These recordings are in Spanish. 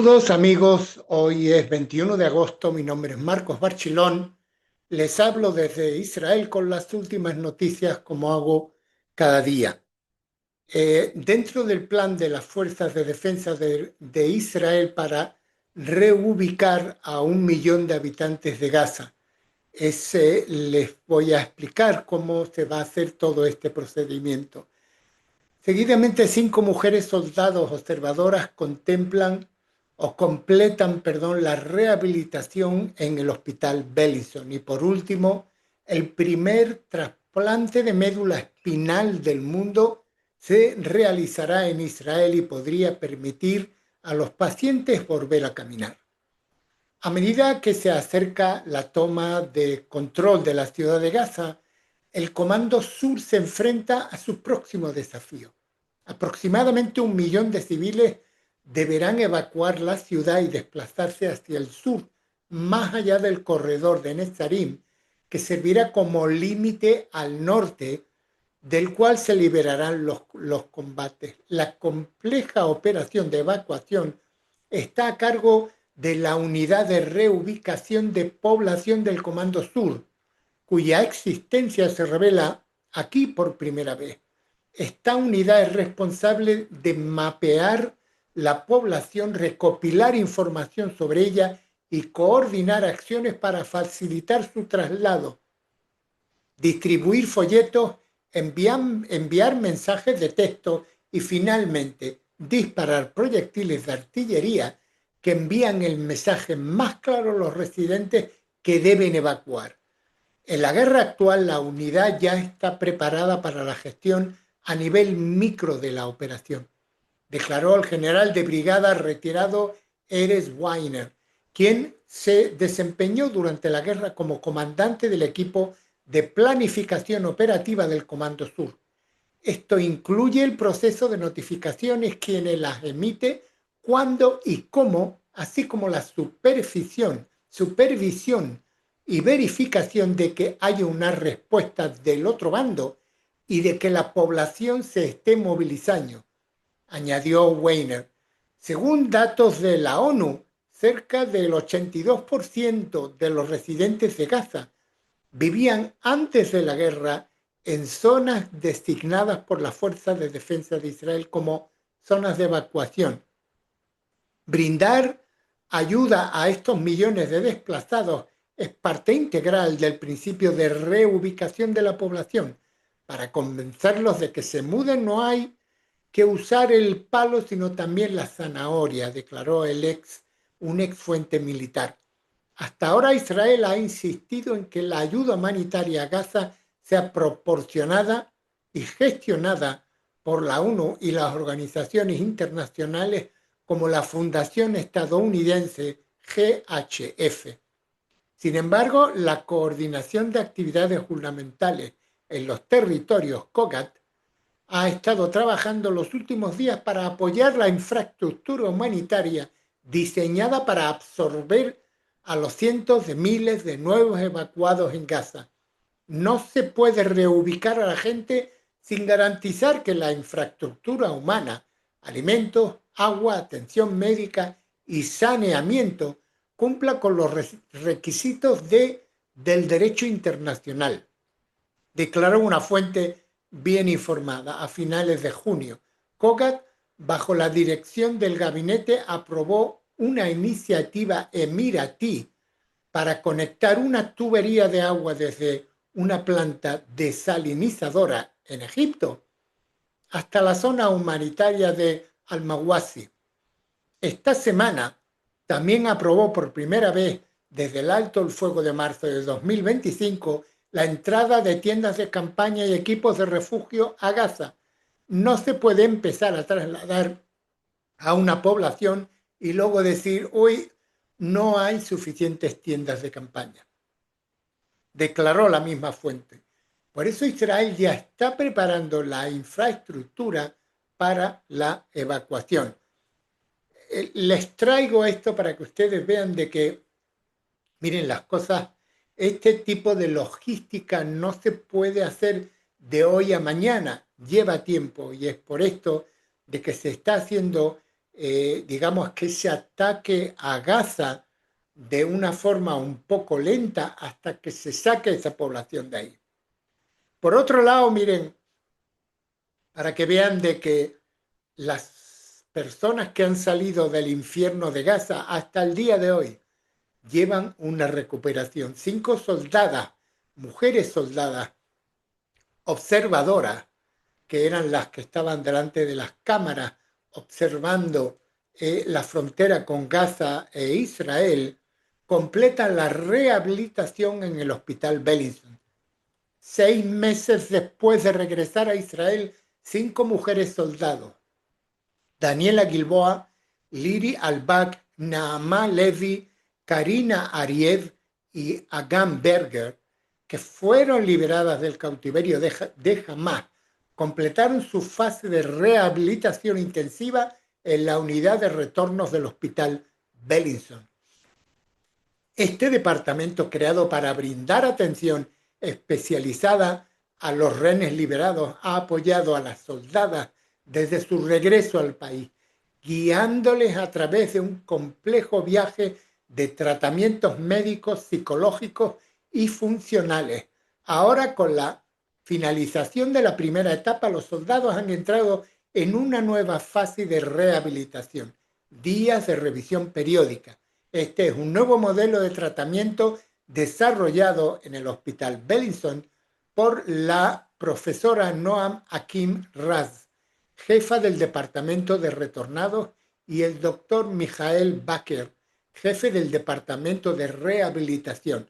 Saludos amigos, hoy es 21 de agosto, mi nombre es Marcos Barchilón, les hablo desde Israel con las últimas noticias como hago cada día. Dentro del plan de las fuerzas de defensa de Israel para reubicar a 1 millón de habitantes de Gaza, les voy a explicar cómo se va a hacer todo este procedimiento. Seguidamente, 5 mujeres soldados observadoras completan, la rehabilitación en el Hospital Beilinson. Y por último, el primer trasplante de médula espinal del mundo se realizará en Israel y podría permitir a los pacientes volver a caminar. A medida que se acerca la toma de control de la ciudad de Gaza, el Comando Sur se enfrenta a su próximo desafío. Aproximadamente 1 millón de civiles deberán evacuar la ciudad y desplazarse hacia el sur, más allá del corredor de Netzarim, que servirá como límite al norte, del cual se liberarán los combates. La compleja operación de evacuación está a cargo de la Unidad de Reubicación de Población del Comando Sur, cuya existencia se revela aquí por primera vez. Esta unidad es responsable de mapear la población, recopilar información sobre ella y coordinar acciones para facilitar su traslado, distribuir folletos, enviar mensajes de texto y finalmente disparar proyectiles de artillería que envían el mensaje más claro a los residentes que deben evacuar. En la guerra actual, la unidad ya está preparada para la gestión a nivel micro de la operación, declaró el general de brigada retirado Erez Weiner, quien se desempeñó durante la guerra como comandante del equipo de planificación operativa del Comando Sur. Esto incluye el proceso de notificaciones, quienes las emite, cuándo y cómo, así como la supervisión y verificación de que haya una respuesta del otro bando y de que la población se esté movilizando, añadió Weiner. Según datos de la ONU, cerca del 82% de los residentes de Gaza vivían antes de la guerra en zonas designadas por las Fuerzas de Defensa de Israel como zonas de evacuación. Brindar ayuda a estos millones de desplazados es parte integral del principio de reubicación de la población. Para convencerlos de que se muden no hay que usar el palo, sino también la zanahoria, declaró un ex fuente militar. Hasta ahora Israel ha insistido en que la ayuda humanitaria a Gaza sea proporcionada y gestionada por la ONU y las organizaciones internacionales como la Fundación Estadounidense GHF. Sin embargo, la coordinación de actividades gubernamentales en los territorios COGAT ha estado trabajando los últimos días para apoyar la infraestructura humanitaria diseñada para absorber a los cientos de miles de nuevos evacuados en Gaza. No se puede reubicar a la gente sin garantizar que la infraestructura humana, alimentos, agua, atención médica y saneamiento cumpla con los requisitos del derecho internacional, declaró una fuente bien informada. A finales de junio, COGAT, bajo la dirección del gabinete, aprobó una iniciativa emiratí para conectar una tubería de agua desde una planta desalinizadora en Egipto hasta la zona humanitaria de Al-Mawasi. Esta semana también aprobó por primera vez desde el alto el fuego de marzo de 2025 la entrada de tiendas de campaña y equipos de refugio a Gaza. No se puede empezar a trasladar a una población y luego decir, hoy no hay suficientes tiendas de campaña, declaró la misma fuente. Por eso Israel ya está preparando la infraestructura para la evacuación. Les traigo esto para que ustedes vean de que, miren, las cosas, este tipo de logística no se puede hacer de hoy a mañana, lleva tiempo y es por esto de que se está haciendo digamos que ese ataque a Gaza de una forma un poco lenta hasta que se saque esa población de ahí. Por otro lado, miren, para que vean de que las personas que han salido del infierno de Gaza hasta el día de hoy llevan una recuperación. 5 soldadas, mujeres soldadas, observadoras, que eran las que estaban delante de las cámaras observando la frontera con Gaza e Israel, completan la rehabilitación en el hospital Bellinson. 6 meses después de regresar a Israel, 5 mujeres soldados, Daniela Gilboa, Liri Albak, Naamá Levi, Karina Ariev y Agam Berger, que fueron liberadas del cautiverio de Hamás, completaron su fase de rehabilitación intensiva en la unidad de retornos del hospital Bellinson. Este departamento, creado para brindar atención especializada a los rehenes liberados, ha apoyado a las soldadas desde su regreso al país, guiándoles a través de un complejo viaje de tratamientos médicos, psicológicos y funcionales. Ahora, con la finalización de la primera etapa, los soldados han entrado en una nueva fase de rehabilitación, días de revisión periódica. Este es un nuevo modelo de tratamiento desarrollado en el Hospital Bellinson por la profesora Noam Hakim Raz, jefa del Departamento de Retornados, y el doctor Mijael Baker, jefe del Departamento de Rehabilitación.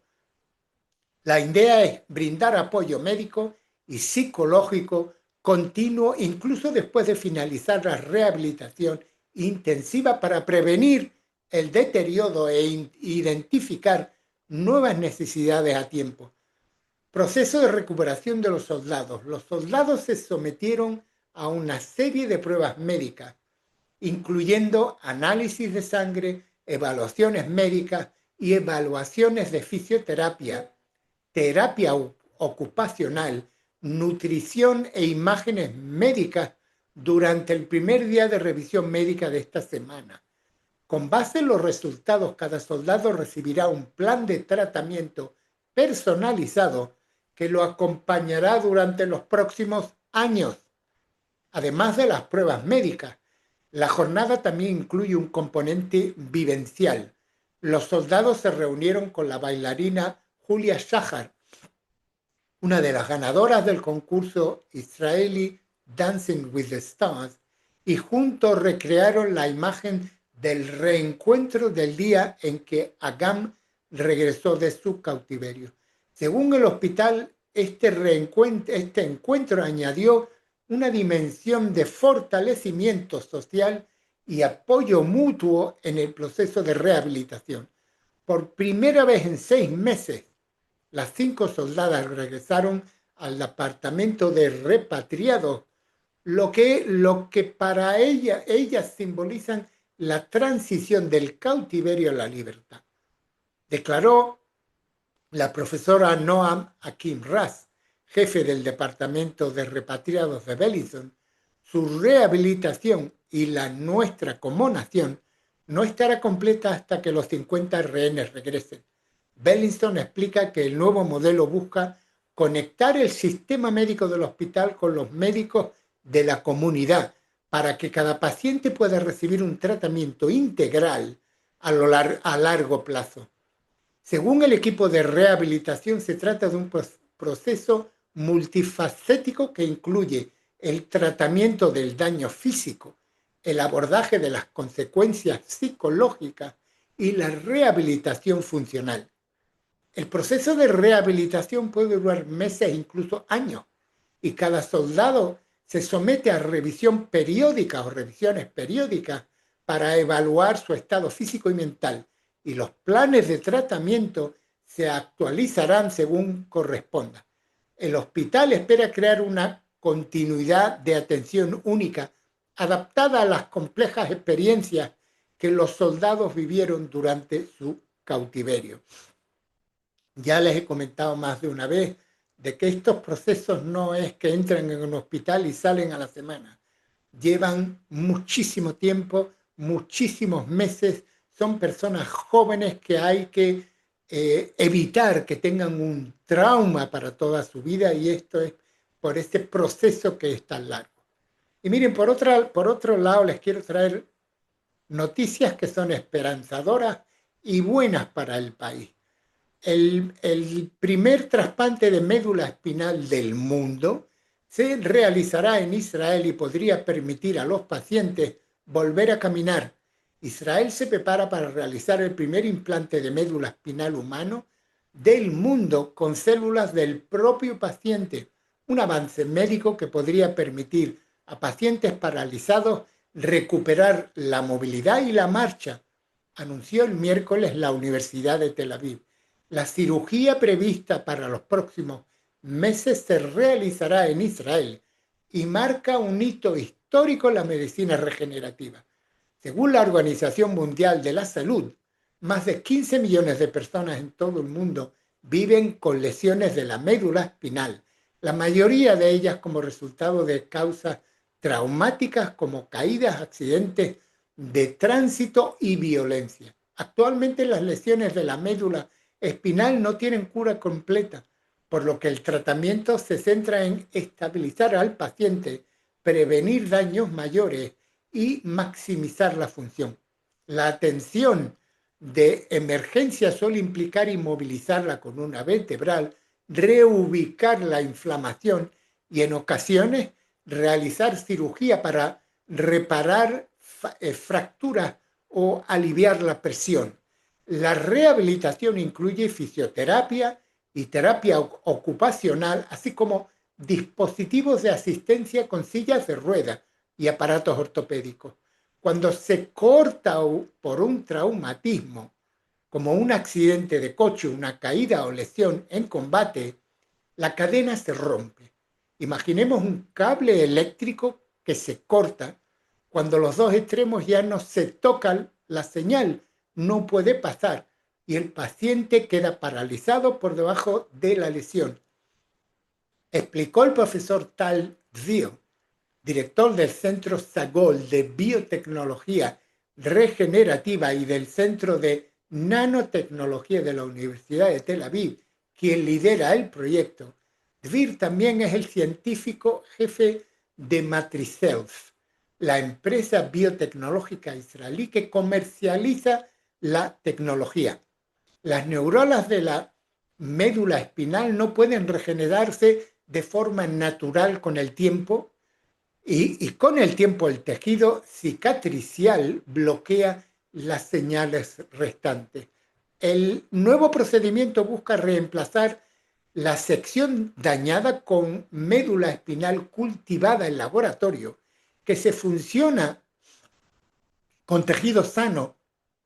La idea es brindar apoyo médico y psicológico continuo incluso después de finalizar la rehabilitación intensiva para prevenir el deterioro e identificar nuevas necesidades a tiempo. Proceso de recuperación de los soldados. Los soldados se sometieron a una serie de pruebas médicas, incluyendo análisis de sangre, evaluaciones médicas y evaluaciones de fisioterapia, terapia ocupacional, nutrición e imágenes médicas durante el primer día de revisión médica de esta semana. Con base en los resultados, cada soldado recibirá un plan de tratamiento personalizado que lo acompañará durante los próximos años. Además de las pruebas médicas, la jornada también incluye un componente vivencial. Los soldados se reunieron con la bailarina Julia Shahar, una de las ganadoras del concurso israelí Dancing with the Stars, y juntos recrearon la imagen del reencuentro del día en que Agam regresó de su cautiverio. Según el hospital, este encuentro añadió una dimensión de fortalecimiento social y apoyo mutuo en el proceso de rehabilitación. Por primera vez en 6 meses, las 5 soldadas regresaron al departamento de repatriados, lo que para ellas simbolizan la transición del cautiverio a la libertad. Declaró la profesora Noam Hakim Raz, jefe del departamento de repatriados de Bellinson. Su rehabilitación y la nuestra como nación no estará completa hasta que los 50 rehenes regresen. Bellinson explica que el nuevo modelo busca conectar el sistema médico del hospital con los médicos de la comunidad para que cada paciente pueda recibir un tratamiento integral a largo plazo. Según el equipo de rehabilitación, se trata de un proceso multifacético que incluye el tratamiento del daño físico, el abordaje de las consecuencias psicológicas y la rehabilitación funcional. El proceso de rehabilitación puede durar meses e incluso años, y cada soldado se somete a revisión periódica o revisiones periódicas para evaluar su estado físico y mental, y los planes de tratamiento se actualizarán según corresponda. El hospital espera crear una continuidad de atención única, adaptada a las complejas experiencias que los soldados vivieron durante su cautiverio. Ya les he comentado más de una vez de que estos procesos no es que entran en un hospital y salen a la semana. Llevan muchísimo tiempo muchísimos meses, son personas jóvenes que hay que evitar que tengan un trauma para toda su vida, y esto es por este proceso que es tan largo. Y miren, por otro lado, les quiero traer noticias que son esperanzadoras y buenas para el país. El primer trasplante de médula espinal del mundo se realizará en Israel y podría permitir a los pacientes volver a caminar. Israel se prepara para realizar el primer implante de médula espinal humano del mundo con células del propio paciente, un avance médico que podría permitir a pacientes paralizados recuperar la movilidad y la marcha, anunció el miércoles la Universidad de Tel Aviv. La cirugía prevista para los próximos meses se realizará en Israel y marca un hito histórico en la medicina regenerativa. Según la Organización Mundial de la Salud, más de 15 millones de personas en todo el mundo viven con lesiones de la médula espinal, la mayoría de ellas como resultado de causas traumáticas como caídas, accidentes de tránsito y violencia. Actualmente las lesiones de la médula espinal no tienen cura completa, por lo que el tratamiento se centra en estabilizar al paciente, prevenir daños mayores y maximizar la función. La atención de emergencia suele implicar inmovilizar la columna vertebral, reubicar la inflamación y en ocasiones realizar cirugía para reparar fracturas o aliviar la presión. La rehabilitación incluye fisioterapia y terapia ocupacional, así como dispositivos de asistencia con sillas de ruedas y aparatos ortopédicos. Cuando se corta por un traumatismo, como un accidente de coche, una caída o lesión en combate, la cadena se rompe. Imaginemos un cable eléctrico que se corta. Cuando los dos extremos ya no se tocan, la señal no puede pasar y el paciente queda paralizado por debajo de la lesión. Explicó el profesor Tal Zio, director del Centro Sagol de Biotecnología Regenerativa y del Centro de Nanotecnología de la Universidad de Tel Aviv, quien lidera el proyecto. Dvir también es el científico jefe de Matricells, la empresa biotecnológica israelí que comercializa la tecnología. Las neuronas de la médula espinal no pueden regenerarse de forma natural con el tiempo y con el tiempo el tejido cicatricial bloquea las señales restantes. El nuevo procedimiento busca reemplazar la sección dañada con médula espinal cultivada en laboratorio, que se fusiona con tejido sano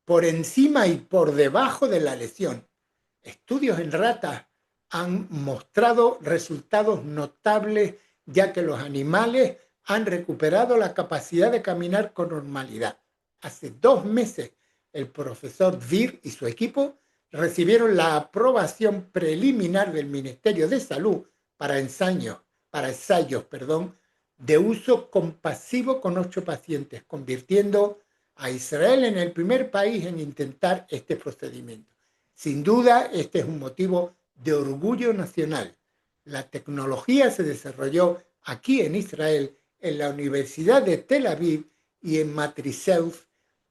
por encima y por debajo de la lesión. Estudios en ratas han mostrado resultados notables, ya que los animales han recuperado la capacidad de caminar con normalidad. Hace 2 meses, el profesor Dvir y su equipo recibieron la aprobación preliminar del Ministerio de Salud para ensayos, de uso compasivo con 8 pacientes, convirtiendo a Israel en el primer país en intentar este procedimiento. Sin duda, este es un motivo de orgullo nacional. La tecnología se desarrolló aquí en Israel, en la Universidad de Tel Aviv y en Matricells,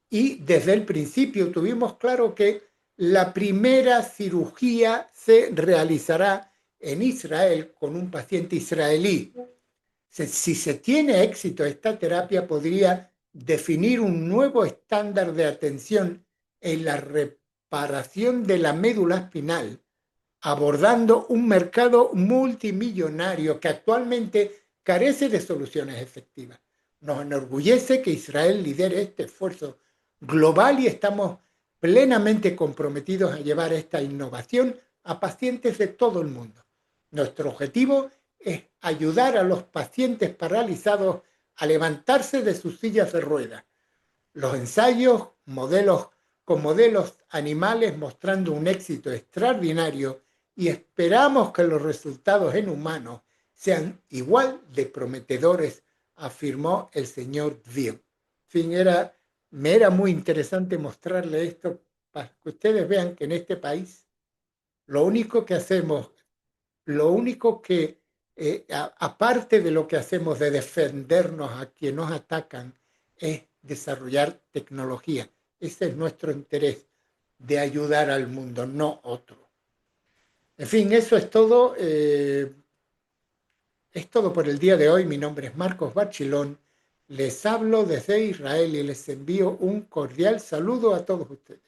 y desde el principio tuvimos claro que la primera cirugía se realizará en Israel con un paciente israelí. Si se tiene éxito, esta terapia podría definir un nuevo estándar de atención en la reparación de la médula espinal, abordando un mercado multimillonario que actualmente carece de soluciones efectivas. Nos enorgullece que Israel lidere este esfuerzo global y estamos plenamente comprometidos a llevar esta innovación a pacientes de todo el mundo. Nuestro objetivo es ayudar a los pacientes paralizados a levantarse de sus sillas de ruedas. Los ensayos con modelos animales mostrando un éxito extraordinario y esperamos que los resultados en humanos sean igual de prometedores, afirmó el señor Dvir. Fin, era me era muy interesante mostrarle esto para que ustedes vean que en este país lo único que hacemos, lo único que, aparte de lo que hacemos de defendernos a quienes nos atacan, es desarrollar tecnología. Ese es nuestro interés, de ayudar al mundo, no otro. En fin, eso es todo por el día de hoy. Mi nombre es Marcos Bachilón. Les hablo desde Israel y les envío un cordial saludo a todos ustedes.